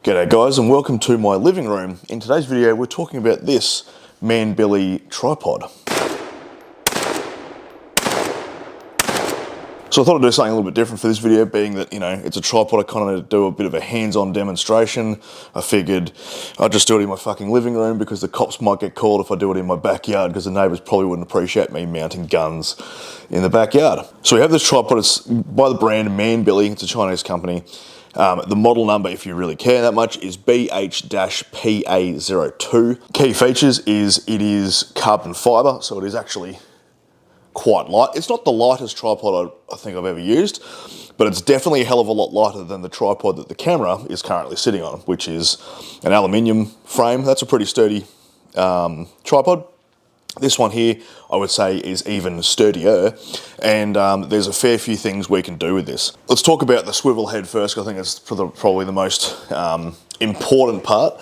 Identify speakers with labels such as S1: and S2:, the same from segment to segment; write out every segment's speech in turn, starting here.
S1: G'day guys and welcome to my living room. In today's video we're talking about this Manbilly tripod. So I thought I'd do something a little bit different for this video, being that, you know, it's a tripod. I kind of need to do a bit of a hands-on demonstration. I figured I'd just do it in my fucking living room because the cops might get called if I do it in my backyard, because the neighbours probably wouldn't appreciate me mounting guns in the backyard. So we have this tripod. It's by the brand Manbilly. It's a Chinese company. The model number, if you really care that much, is BH-PA02. Key features is it is carbon fibre, so it is actually quite light. It's not the lightest tripod I think I've ever used, but it's definitely a hell of a lot lighter than the tripod that the camera is currently sitting on, which is an aluminium frame. That's a pretty sturdy tripod. This one here, I would say, is even sturdier, and there's a fair few things we can do with this. Let's talk about the swivel head first, because I think it's probably the most important part.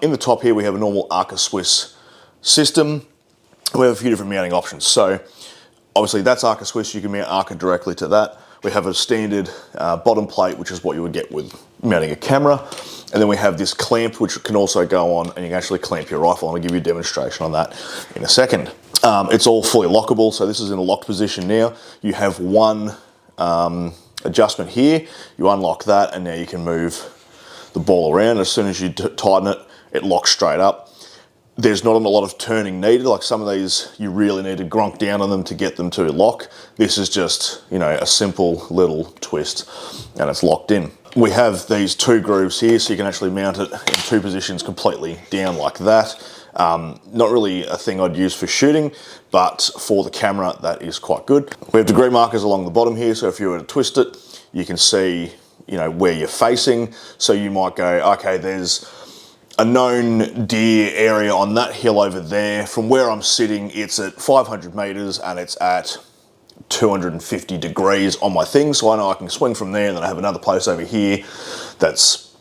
S1: In the top here, we have a normal Arca Swiss system. We have a few different mounting options. So obviously that's Arca Swiss, you can mount Arca directly to that. We have a standard bottom plate, which is what you would get with mounting a camera. And then we have this clamp, which can also go on, and you can actually clamp your rifle. I'll give you a demonstration on that in a second. It's all fully lockable, so this is in a locked position now. You have one adjustment here, you unlock that, and now you can move the ball around. As soon as you tighten it, it locks straight up. There's not a lot of turning needed. Like some of these, you really need to gronk down on them to get them to lock. This is just, you know, a simple little twist and it's locked in. We have these two grooves here, so you can actually mount it in two positions completely down like that. Not really a thing I'd use for shooting, but for the camera, that is quite good. We have degree markers along the bottom here, so if you were to twist it, you can see, you know, where you're facing. So you might go, okay, there's a known deer area on that hill over there. From where I'm sitting, it's at 500 meters and it's at 250 degrees on my thing, so I know I can swing from there. And then I have another place over here that's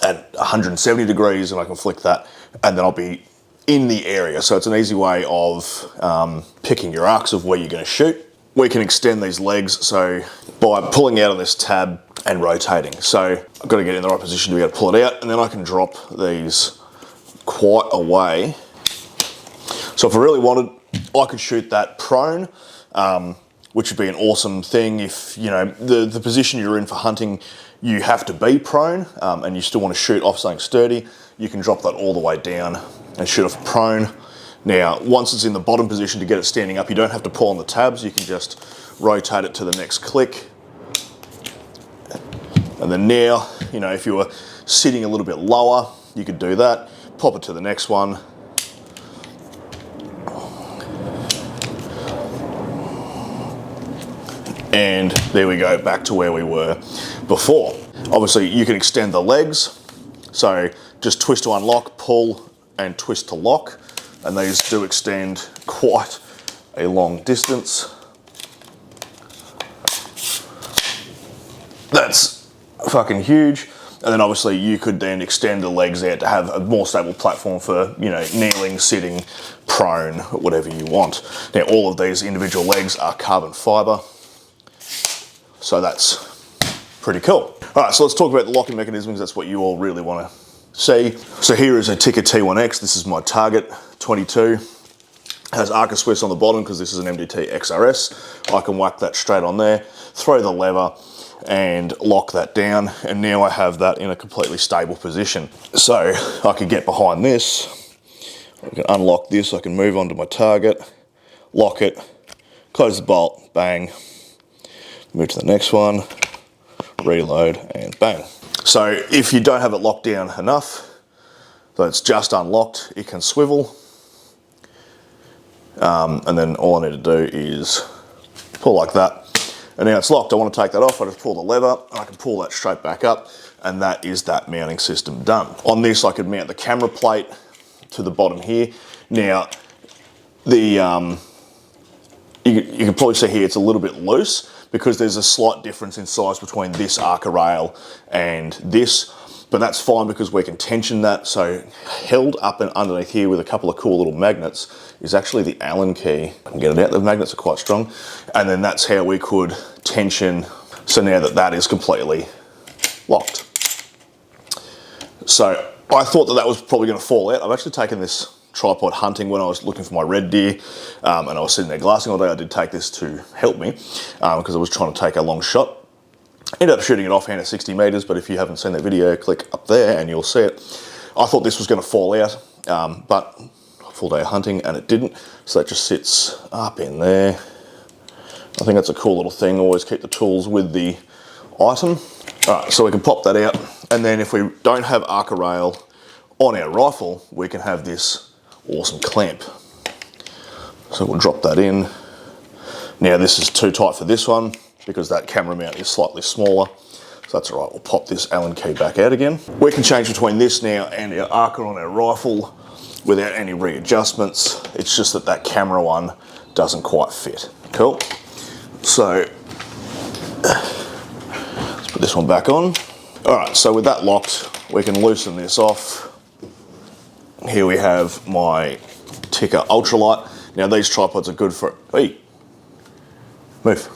S1: at 170 degrees and I can flick that, and then I'll be in the area. So it's an easy way of picking your arcs of where you're going to shoot. We can extend these legs, so by pulling out of this tab and rotating. So I've got to get in the right position to be able to pull it out, and then I can drop these quite away. So if I really wanted, I could shoot that prone, which would be an awesome thing. If, you know, the position you're in for hunting, you have to be prone, and you still want to shoot off something sturdy, you can drop that all the way down and shoot off prone. Now, once it's in the bottom position, to get it standing up, you don't have to pull on the tabs. You can just rotate it to the next click. And then now, you know, if you were sitting a little bit lower, you could do that. Pop it to the next one. And there we go, back to where we were before. Obviously, you can extend the legs. So just twist to unlock, pull, and twist to lock. And these do extend quite a long distance. That's fucking huge. And then obviously you could then extend the legs out to have a more stable platform for, you know, kneeling, sitting, prone, whatever you want. Now all of these individual legs are carbon fibre, so that's pretty cool. All right, so let's talk about the locking mechanisms. That's what you all really want to see. So here is a Tikka T1X. This is my target 22. It has Arca Swiss on the bottom because this is an MDT XRS. I can whack that straight on there, throw the lever and lock that down, and now I have that in a completely stable position. So I could get behind this, I can unlock this, I can move onto my target, lock it, close the bolt, bang, move to the next one, reload, and bang. So if you don't have it locked down enough, so it's just unlocked, it can swivel, and then all I need to do is pull like that. And now it's locked. I want to take that off. I just pull the lever and I can pull that straight back up, and that is that mounting system done. On this, I could mount the camera plate to the bottom here. Now, you can probably see here it's a little bit loose because there's a slight difference in size between this Arca rail and this, but that's fine because we can tension that. So held up and underneath here with a couple of cool little magnets is actually the Allen key. I can get it out, the magnets are quite strong. And then that's how we could tension. So now that is completely locked. So I thought that was probably going to fall out. I've actually taken this tripod hunting when I was looking for my red deer, and I was sitting there glassing all day. I did take this to help me because I was trying to take a long shot. Ended up shooting it offhand at 60 meters, but if you haven't seen that video, click up there and you'll see it. I thought this was going to fall out, but a full day of hunting and it didn't. So that just sits up in there. I think that's a cool little thing. Always keep the tools with the item. All right, so we can pop that out. And then if we don't have Arca rail on our rifle, we can have this awesome clamp. So we'll drop that in. Now this is too tight for this one because that camera mount is slightly smaller. So that's all right, we'll pop this Allen key back out again. We can change between this now and our Arca on our rifle without any readjustments. It's just that that camera one doesn't quite fit. Cool. So let's put this one back on. All right, so with that locked, we can loosen this off. Here we have my Tikka Ultralight. Now these tripods are good for, hey, move.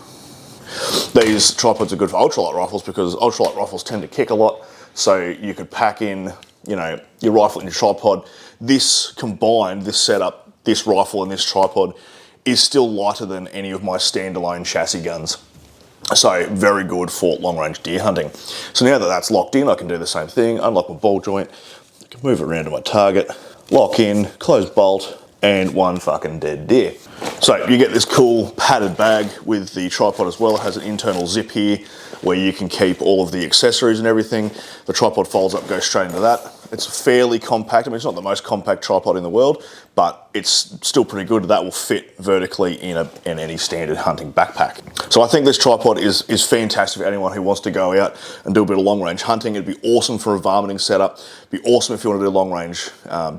S1: These tripods are good for ultralight rifles because ultralight rifles tend to kick a lot. So you could pack in, you know, your rifle and your tripod. This combined, this setup, this rifle and this tripod is still lighter than any of my standalone chassis guns. So very good for long range deer hunting. So now that that's locked in, I can do the same thing, unlock my ball joint, I can move it around to my target, lock in, close bolt, and one fucking dead deer. So you get this cool padded bag with the tripod as well. It has an internal zip here where you can keep all of the accessories and everything. The tripod folds up, goes straight into that. It's fairly compact. I mean, it's not the most compact tripod in the world, but it's still pretty good. That will fit vertically in any standard hunting backpack. So I think this tripod is fantastic for anyone who wants to go out and do a bit of long range hunting. It'd be awesome for a varminting setup. It'd be awesome if you want to do long range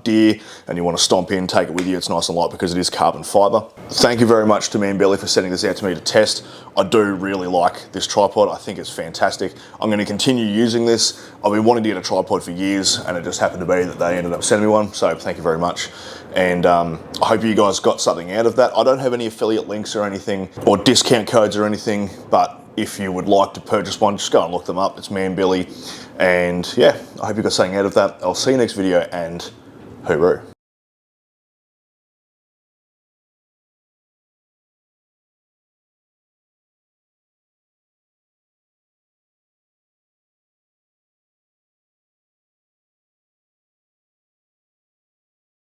S1: deer and you want to stomp in, take it with you. It's nice and light because it is carbon fiber. Thank you very much to Manbilly for sending this out to me to test. I do really like this tripod. I think it's fantastic. I'm going to continue using this. I've been wanting to get a tripod for years and it just happened to be that they ended up sending me one. So thank you very much. And I hope you guys got something out of that. I don't have any affiliate links or anything or discount codes or anything, but if you would like to purchase one, just go and look them up. It's Manbilly. And yeah, I hope you got something out of that. I'll see you next video and hooroo.